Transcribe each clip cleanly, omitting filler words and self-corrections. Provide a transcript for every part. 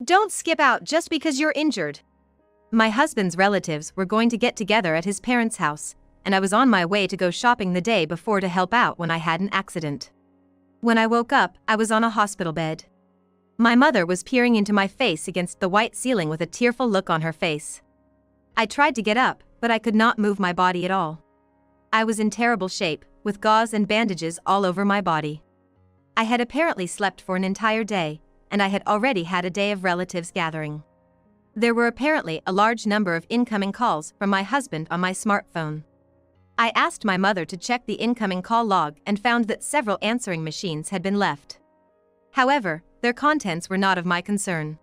Don't skip out just because you're injured. My husband's relatives were going to get together at his parents' house, and I was on my way to go shopping the day before to help out when I had an accident. When I woke up, I was on a hospital bed. My mother was peering into my face against the white ceiling with a tearful look on her face. I tried to get up, but I could not move my body at all. I was in terrible shape, with gauze and bandages all over my body. I had apparently slept for an entire day, and I had already had a day of relatives gathering. There were apparently a large number of incoming calls from my husband on my smartphone. I asked my mother to check the incoming call log and found that several answering machines had been left. However, their contents were not of my concern.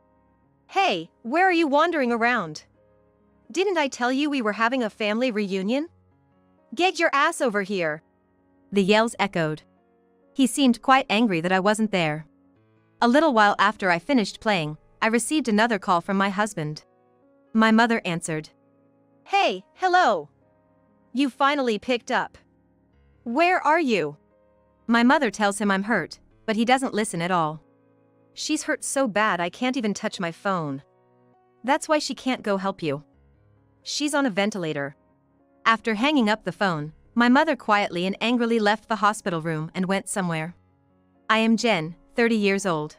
Hey, where are you wandering around? Didn't I tell you we were having a family reunion? Get your ass over here! The yells echoed. He seemed quite angry that I wasn't there. A little while after I finished playing, I received another call from my husband. My mother answered. Hey, hello! You finally picked up. Where are you? My mother tells him I'm hurt, but he doesn't listen at all. She's hurt so bad I can't even touch my phone. That's why she can't go help you. She's on a ventilator. After hanging up the phone, my mother quietly and angrily left the hospital room and went somewhere. I am Jen, 30 years old.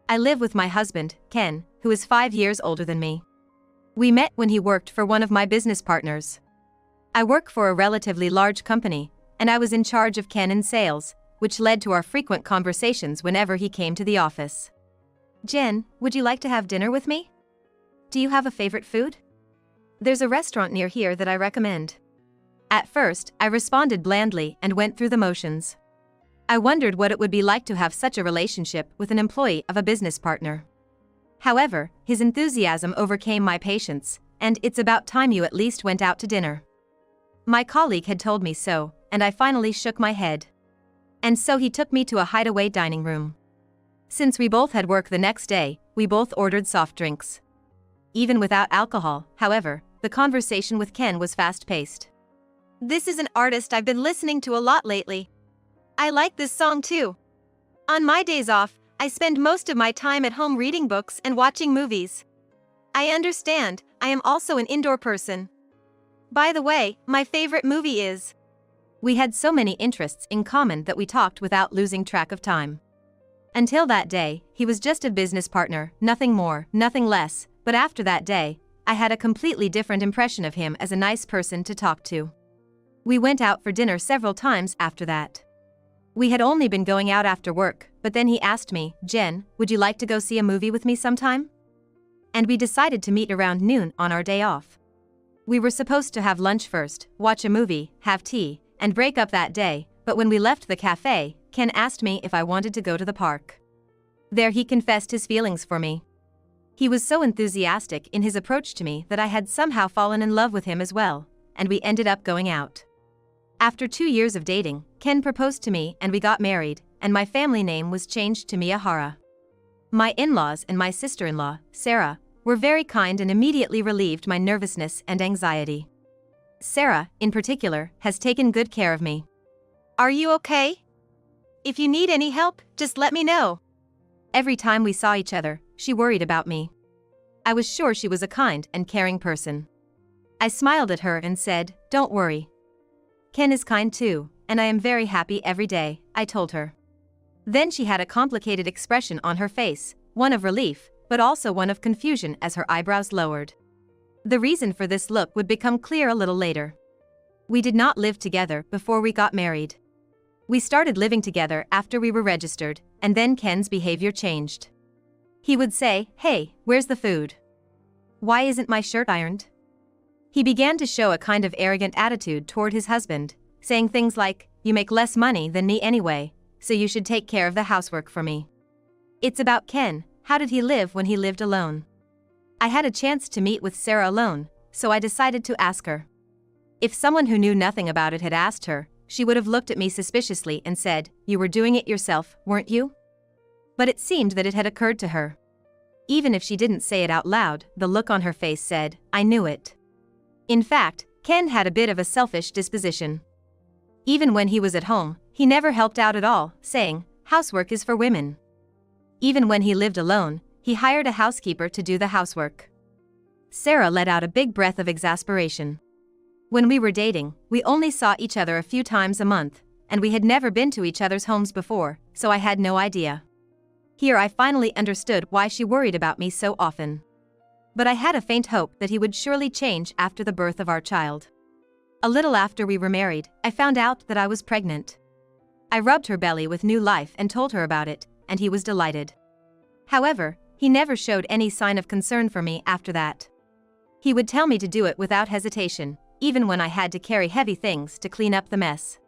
I live with my husband, Ken, who is 5 years older than me. We met when he worked for one of my business partners. I work for a relatively large company, and I was in charge of Ken in sales, which led to our frequent conversations whenever he came to the office. Jen, would you like to have dinner with me? Do you have a favorite food? There's a restaurant near here that I recommend. At first, I responded blandly and went through the motions. I wondered what it would be like to have such a relationship with an employee of a business partner. However, his enthusiasm overcame my patience, and it's about time you at least went out to dinner. My colleague had told me so, and I finally shook my head. And so he took me to a hideaway dining room. Since we both had work the next day, we both ordered soft drinks. Even without alcohol, however, the conversation with Ken was fast-paced. This is an artist I've been listening to a lot lately. I like this song too. On my days off, I spend most of my time at home reading books and watching movies. I understand, I am also an indoor person. By the way, my favorite movie is... We had so many interests in common that we talked without losing track of time. Until that day, he was just a business partner, nothing more, nothing less, but after that day, I had a completely different impression of him as a nice person to talk to. We went out for dinner several times after that. We had only been going out after work, but then he asked me, Jen, would you like to go see a movie with me sometime? And we decided to meet around noon on our day off. We were supposed to have lunch first, watch a movie, have tea, and break up that day, but when we left the cafe, Ken asked me if I wanted to go to the park. There he confessed his feelings for me. He was so enthusiastic in his approach to me that I had somehow fallen in love with him as well, and we ended up going out. After 2 years of dating, Ken proposed to me and we got married, and my family name was changed to Miyahara. My in-laws and my sister-in-law, Sarah, were very kind and immediately relieved my nervousness and anxiety. Sarah, in particular, has taken good care of me. Are you okay? If you need any help, just let me know. Every time we saw each other, she worried about me. I was sure she was a kind and caring person. I smiled at her and said, don't worry. Ken is kind too, and I am very happy every day, I told her. Then she had a complicated expression on her face, one of relief, but also one of confusion as her eyebrows lowered. The reason for this look would become clear a little later. We did not live together before we got married. We started living together after we were registered, and then Ken's behavior changed. He would say, hey, where's the food? Why isn't my shirt ironed? He began to show a kind of arrogant attitude toward his husband, saying things like, you make less money than me anyway, so you should take care of the housework for me. It's about Ken, how did he live when he lived alone? I had a chance to meet with Sarah alone, so I decided to ask her. If someone who knew nothing about it had asked her, she would have looked at me suspiciously and said, you were doing it yourself, weren't you? But it seemed that it had occurred to her. Even if she didn't say it out loud, the look on her face said, I knew it. In fact, Ken had a bit of a selfish disposition. Even when he was at home, he never helped out at all, saying, housework is for women. Even when he lived alone, he hired a housekeeper to do the housework. Sarah let out a big breath of exasperation. When we were dating, we only saw each other a few times a month, and we had never been to each other's homes before, so I had no idea. Here I finally understood why she worried about me so often. But I had a faint hope that he would surely change after the birth of our child. A little after we were married, I found out that I was pregnant. I rubbed her belly with new life and told her about it, and he was delighted. However, he never showed any sign of concern for me after that. He would tell me to do it without hesitation, even when I had to carry heavy things to clean up the mess.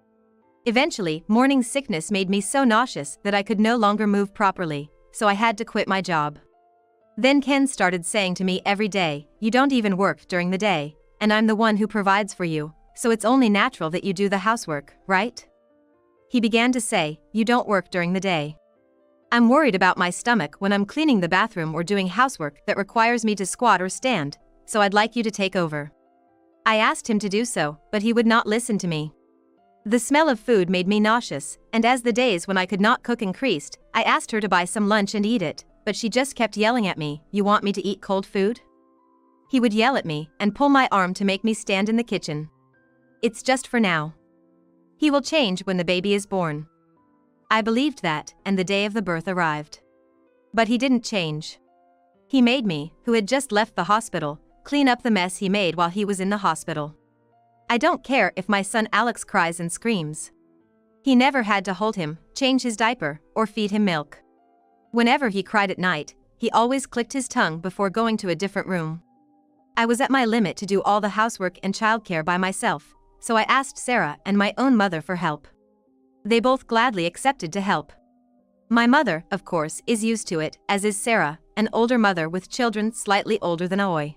Eventually, morning sickness made me so nauseous that I could no longer move properly, so I had to quit my job. Then Ken started saying to me every day, "You don't even work during the day, and I'm the one who provides for you, so it's only natural that you do the housework, right?" He began to say, "You don't work during the day. I'm worried about my stomach when I'm cleaning the bathroom or doing housework that requires me to squat or stand, so I'd like you to take over." I asked him to do so, but he would not listen to me. The smell of food made me nauseous, and as the days when I could not cook increased, I asked her to buy some lunch and eat it, but she just kept yelling at me, "You want me to eat cold food?" He would yell at me and pull my arm to make me stand in the kitchen. "It's just for now. He will change when the baby is born." I believed that, and the day of the birth arrived. But he didn't change. He made me, who had just left the hospital, clean up the mess he made while he was in the hospital. I don't care if my son Alex cries and screams. He never had to hold him, change his diaper, or feed him milk. Whenever he cried at night, he always clicked his tongue before going to a different room. I was at my limit to do all the housework and childcare by myself, so I asked Sarah and my own mother for help. They both gladly accepted to help. My mother, of course, is used to it, as is Sarah, an older mother with children slightly older than I.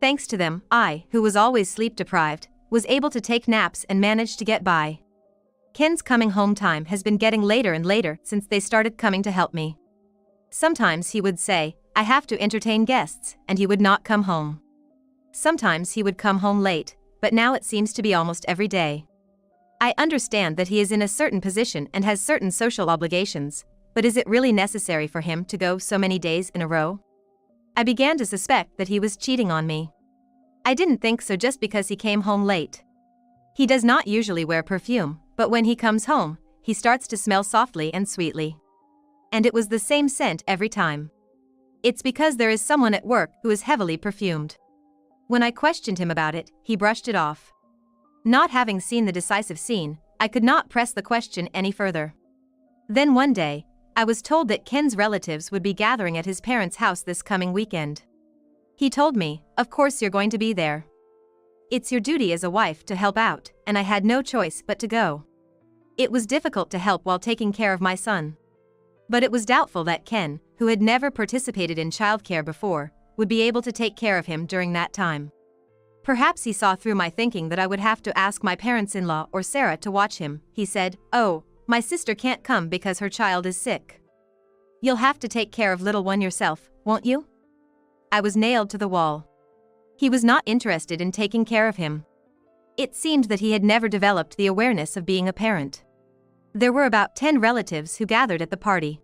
Thanks to them, I, who was always sleep-deprived, was able to take naps and manage to get by. Ken's coming home time has been getting later and later since they started coming to help me. Sometimes he would say, "I have to entertain guests," and he would not come home. Sometimes he would come home late, but now it seems to be almost every day. I understand that he is in a certain position and has certain social obligations, but is it really necessary for him to go so many days in a row? I began to suspect that he was cheating on me. I didn't think so just because he came home late. He does not usually wear perfume, but when he comes home, he starts to smell softly and sweetly. And it was the same scent every time. It's because there is someone at work who is heavily perfumed. When I questioned him about it, he brushed it off. Not having seen the decisive scene, I could not press the question any further. Then one day, I was told that Ken's relatives would be gathering at his parents' house this coming weekend. He told me, "Of course you're going to be there. It's your duty as a wife to help out," and I had no choice but to go. It was difficult to help while taking care of my son. But it was doubtful that Ken, who had never participated in childcare before, would be able to take care of him during that time. Perhaps he saw through my thinking that I would have to ask my parents-in-law or Sarah to watch him. He said, "Oh, my sister can't come because her child is sick. You'll have to take care of little one yourself, won't you?" I was nailed to the wall. He was not interested in taking care of him. It seemed that he had never developed the awareness of being a parent. There were about 10 relatives who gathered at the party.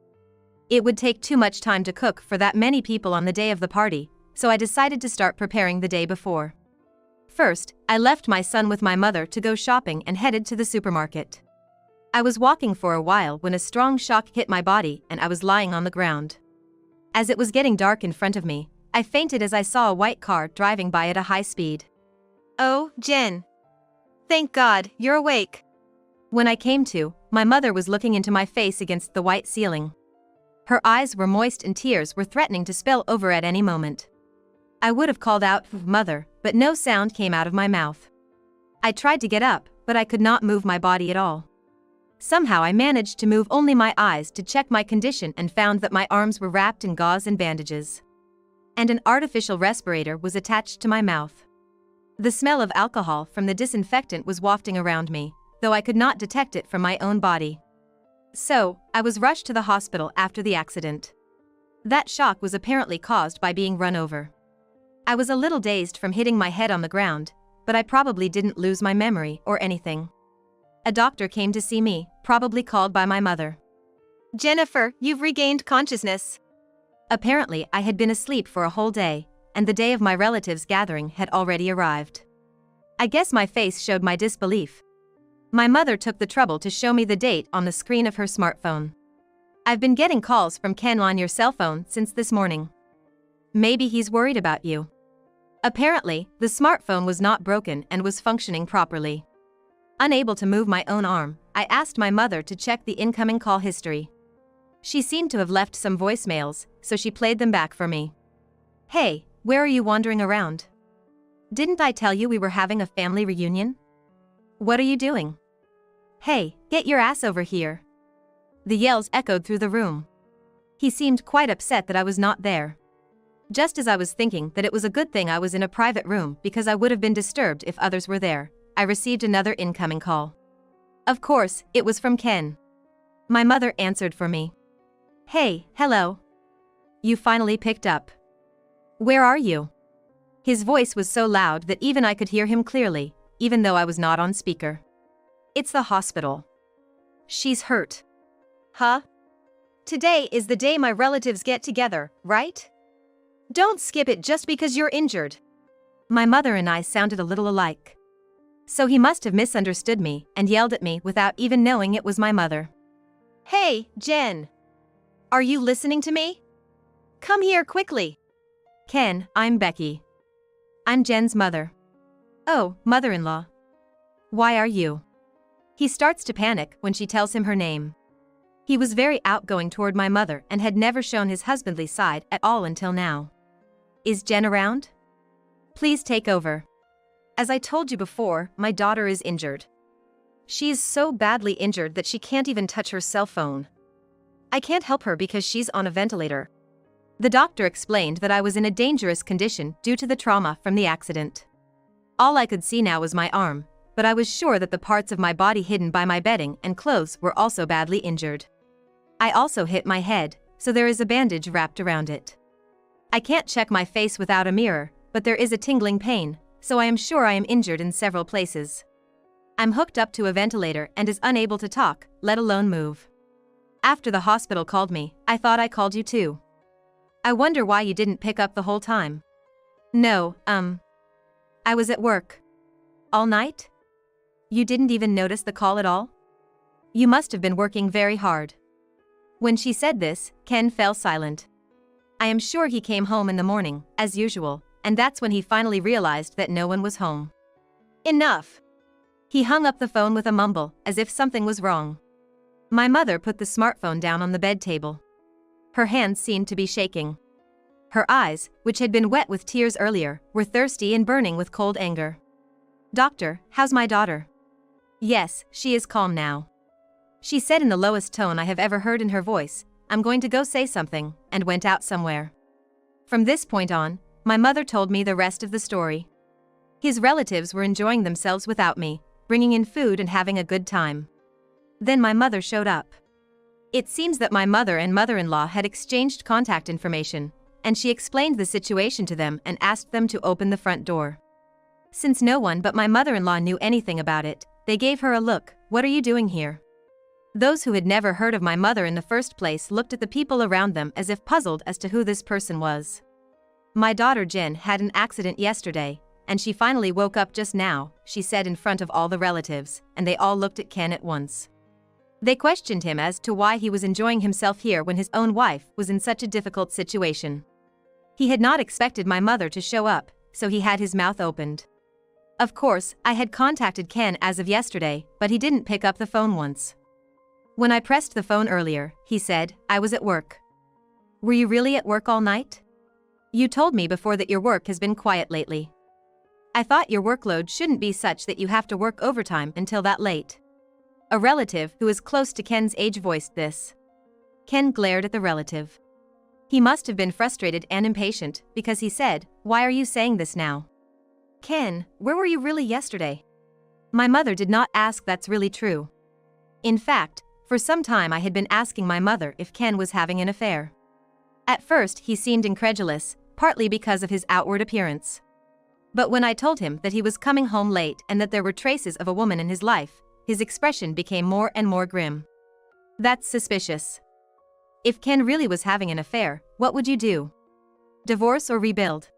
It would take too much time to cook for that many people on the day of the party, so I decided to start preparing the day before. First, I left my son with my mother to go shopping and headed to the supermarket. I was walking for a while when a strong shock hit my body and I was lying on the ground. As it was getting dark in front of me, I fainted as I saw a white car driving by at a high speed. "Oh, Jen. Thank God, you're awake." When I came to, my mother was looking into my face against the white ceiling. Her eyes were moist and tears were threatening to spill over at any moment. I would have called out, "Mother," but no sound came out of my mouth. I tried to get up, but I could not move my body at all. Somehow I managed to move only my eyes to check my condition and found that my arms were wrapped in gauze and bandages. And an artificial respirator was attached to my mouth. The smell of alcohol from the disinfectant was wafting around me, though I could not detect it from my own body. So, I was rushed to the hospital after the accident. That shock was apparently caused by being run over. I was a little dazed from hitting my head on the ground, but I probably didn't lose my memory or anything. A doctor came to see me, probably called by my mother. "Jennifer, you've regained consciousness. Apparently, I had been asleep for a whole day, and the day of my relatives' gathering had already arrived. I guess my face showed my disbelief. My mother took the trouble to show me the date on the screen of her smartphone. I've been getting calls from Ken on your cell phone since this morning. Maybe he's worried about you. Apparently, the smartphone was not broken and was functioning properly. Unable to move my own arm, I asked my mother to check the incoming call history. She seemed to have left some voicemails, so she played them back for me. Hey, where are you wandering around? Didn't I tell you we were having a family reunion? What are you doing? Hey, get your ass over here. The yells echoed through the room. He seemed quite upset that I was not there. Just as I was thinking that it was a good thing I was in a private room because I would have been disturbed if others were there, I received another incoming call. Of course, it was from Ken. My mother answered for me. Hey, hello. You finally picked up. Where are you? His voice was so loud that even I could hear him clearly, even though I was not on speaker. It's the hospital. She's hurt. Huh? Today is the day my relatives get together, right? Don't skip it just because you're injured. My mother and I sounded a little alike. So he must have misunderstood me and yelled at me without even knowing it was my mother. Hey, Jen. Are you listening to me? Come here quickly. Ken, I'm Becky. I'm Jen's mother. Oh, mother-in-law. Why are you? He starts to panic when she tells him her name. He was very outgoing toward my mother and had never shown his husbandly side at all until now. Is Jen around? Please take over. As I told you before, my daughter is injured. She is so badly injured that she can't even touch her cell phone. I can't help her because she's on a ventilator. The doctor explained that I was in a dangerous condition due to the trauma from the accident. All I could see now was my arm, but I was sure that the parts of my body hidden by my bedding and clothes were also badly injured. I also hit my head, so there is a bandage wrapped around it. I can't check my face without a mirror, but there is a tingling pain, so I am sure I am injured in several places. I'm hooked up to a ventilator and is unable to talk, let alone move. After the hospital called me, I thought I called you too. I wonder why you didn't pick up the whole time. No, I was at work. All night? You didn't even notice the call at all? You must have been working very hard. When she said this, Ken fell silent. I am sure he came home in the morning, as usual, and that's when he finally realized that no one was home. Enough! He hung up the phone with a mumble, as if something was wrong. My mother put the smartphone down on the bed table. Her hands seemed to be shaking. Her eyes, which had been wet with tears earlier, were thirsty and burning with cold anger. Doctor, how's my daughter? Yes, she is calm now. She said in the lowest tone I have ever heard in her voice, I'm going to go say something, and went out somewhere. From this point on, my mother told me the rest of the story. His relatives were enjoying themselves without me, bringing in food and having a good time. Then my mother showed up. It seems that my mother and mother-in-law had exchanged contact information, and she explained the situation to them and asked them to open the front door. Since no one but my mother-in-law knew anything about it, they gave her a look, "What are you doing here?" Those who had never heard of my mother in the first place looked at the people around them as if puzzled as to who this person was. My daughter Jen had an accident yesterday, and she finally woke up just now, she said in front of all the relatives, and they all looked at Ken at once. They questioned him as to why he was enjoying himself here when his own wife was in such a difficult situation. He had not expected my mother to show up, so he had his mouth opened. Of course, I had contacted Ken as of yesterday, but he didn't pick up the phone once. When I pressed the phone earlier, he said, I was at work. Were you really at work all night? You told me before that your work has been quiet lately. I thought your workload shouldn't be such that you have to work overtime until that late. A relative who is close to Ken's age voiced this. Ken glared at the relative. He must have been frustrated and impatient because he said, Why are you saying this now? Ken, where were you really yesterday? My mother did not ask. That's really true. In fact, for some time I had been asking my mother if Ken was having an affair. At first he seemed incredulous, partly because of his outward appearance. But when I told him that he was coming home late and that there were traces of a woman in his life, his expression became more and more grim. That's suspicious. If Ken really was having an affair, what would you do? Divorce or rebuild?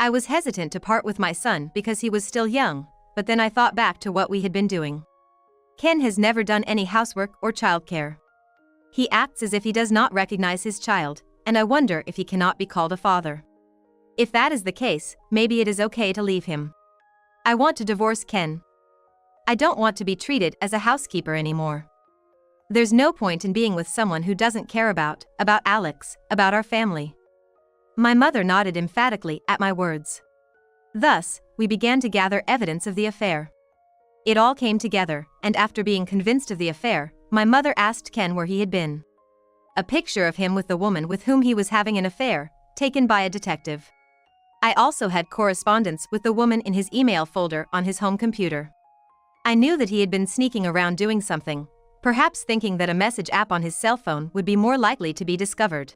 I was hesitant to part with my son because he was still young, but then I thought back to what we had been doing. Ken has never done any housework or childcare. He acts as if he does not recognize his child, and I wonder if he cannot be called a father. If that is the case, maybe it is okay to leave him. I want to divorce Ken. I don't want to be treated as a housekeeper anymore. There's no point in being with someone who doesn't care about Alex, about our family. My mother nodded emphatically at my words. Thus, we began to gather evidence of the affair. It all came together, and after being convinced of the affair, my mother asked Ken where he had been. A picture of him with the woman with whom he was having an affair, taken by a detective. I also had correspondence with the woman in his email folder on his home computer. I knew that he had been sneaking around doing something, perhaps thinking that a message app on his cell phone would be more likely to be discovered.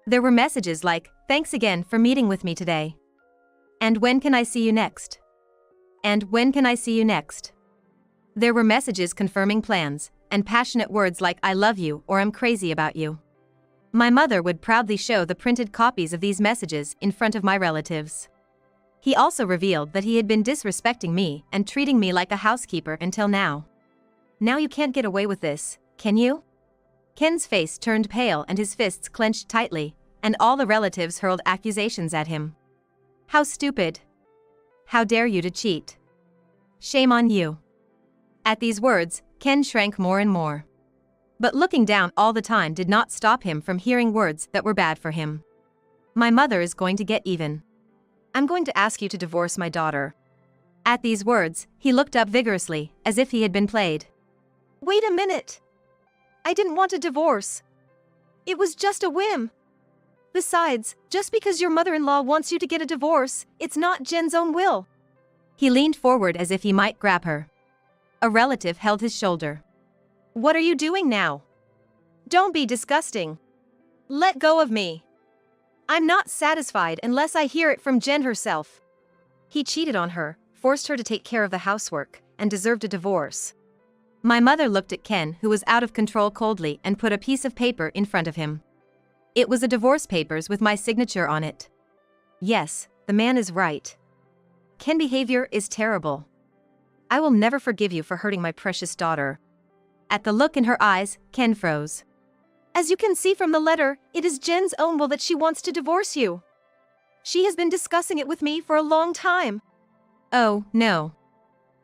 There were messages like, "Thanks again for meeting with me today." And "When can I see you next?" And "When can I see you next?" There were messages confirming plans, and passionate words like "I love you" or "I'm crazy about you." My mother would proudly show the printed copies of these messages in front of my relatives. He also revealed that he had been disrespecting me and treating me like a housekeeper until now. Now you can't get away with this, can you? Ken's face turned pale and his fists clenched tightly, and all the relatives hurled accusations at him. How stupid. How dare you to cheat? Shame on you. At these words, Ken shrank more and more. But looking down all the time did not stop him from hearing words that were bad for him. My mother is going to get even. I'm going to ask you to divorce my daughter. At these words, he looked up vigorously, as if he had been played. Wait a minute. I didn't want a divorce. It was just a whim. Besides, just because your mother-in-law wants you to get a divorce, it's not Jen's own will. He leaned forward as if he might grab her. A relative held his shoulder. What are you doing now? Don't be disgusting. Let go of me. I'm not satisfied unless I hear it from Jen herself. He cheated on her, forced her to take care of the housework, and deserved a divorce. My mother looked at Ken, who was out of control, coldly and put a piece of paper in front of him. It was a divorce papers with my signature on it. Yes, the man is right. Ken's behavior is terrible. I will never forgive you for hurting my precious daughter. At the look in her eyes, Ken froze. As you can see from the letter, it is Jen's own will that she wants to divorce you. She has been discussing it with me for a long time. Oh, no.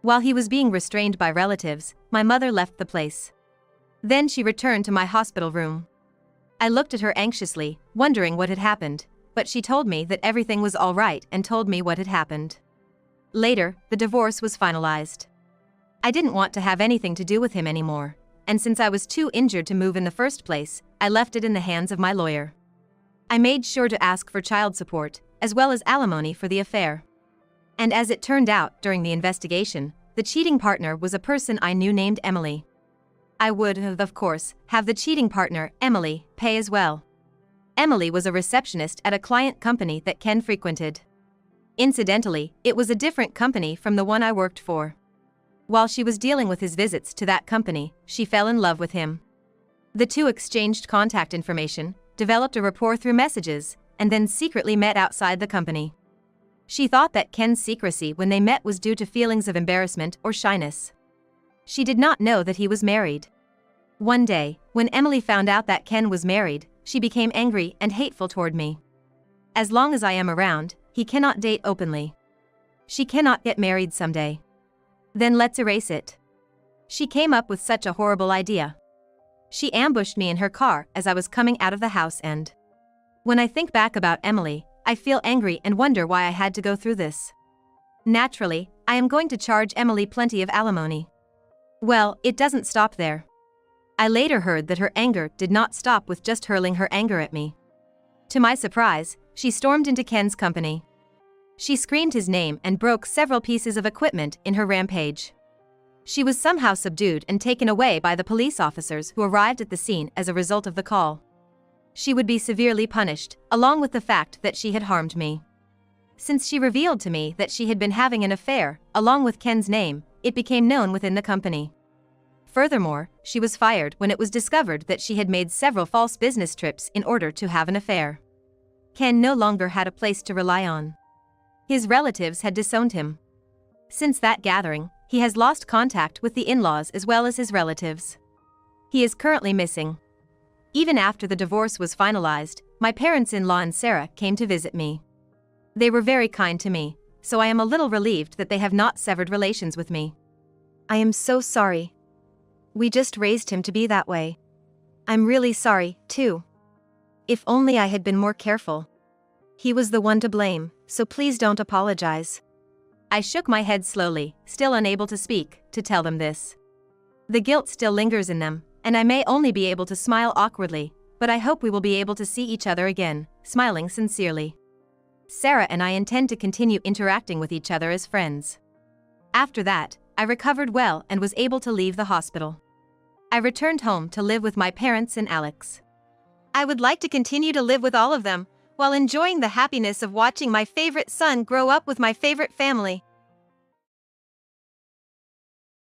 While he was being restrained by relatives, my mother left the place. Then she returned to my hospital room. I looked at her anxiously, wondering what had happened, but she told me that everything was all right and told me what had happened. Later, the divorce was finalized. I didn't want to have anything to do with him anymore, and since I was too injured to move in the first place, I left it in the hands of my lawyer. I made sure to ask for child support, as well as alimony for the affair. And as it turned out during the investigation, the cheating partner was a person I knew named Emily. I would, of course, have the cheating partner, Emily, pay as well. Emily was a receptionist at a client company that Ken frequented. Incidentally, it was a different company from the one I worked for. While she was dealing with his visits to that company, she fell in love with him. The two exchanged contact information, developed a rapport through messages, and then secretly met outside the company. She thought that Ken's secrecy when they met was due to feelings of embarrassment or shyness. She did not know that he was married. One day, when Emily found out that Ken was married, she became angry and hateful toward me. As long as I am around, he cannot date openly. She cannot get married someday. Then let's erase it. She came up with such a horrible idea. She ambushed me in her car as I was coming out of the house, and when I think back about Emily, I feel angry and wonder why I had to go through this. Naturally, I am going to charge Emily plenty of alimony. Well, it doesn't stop there. I later heard that her anger did not stop with just hurling her anger at me. To my surprise, she stormed into Ken's company. She screamed his name and broke several pieces of equipment in her rampage. She was somehow subdued and taken away by the police officers who arrived at the scene as a result of the call. She would be severely punished, along with the fact that she had harmed me. Since she revealed to me that she had been having an affair, along with Ken's name, it became known within the company. Furthermore, she was fired when it was discovered that she had made several false business trips in order to have an affair. Ken no longer had a place to rely on. His relatives had disowned him. Since that gathering, he has lost contact with the in-laws as well as his relatives. He is currently missing. Even after the divorce was finalized, my parents-in-law and Sarah came to visit me. They were very kind to me, so I am a little relieved that they have not severed relations with me. I am so sorry. We just raised him to be that way. I'm really sorry, too. If only I had been more careful. He was the one to blame, so please don't apologize. I shook my head slowly, still unable to speak, to tell them this. The guilt still lingers in them, and I may only be able to smile awkwardly, but I hope we will be able to see each other again, smiling sincerely. Sarah and I intend to continue interacting with each other as friends. After that, I recovered well and was able to leave the hospital. I returned home to live with my parents and Alex. I would like to continue to live with all of them, while enjoying the happiness of watching my favorite son grow up with my favorite family.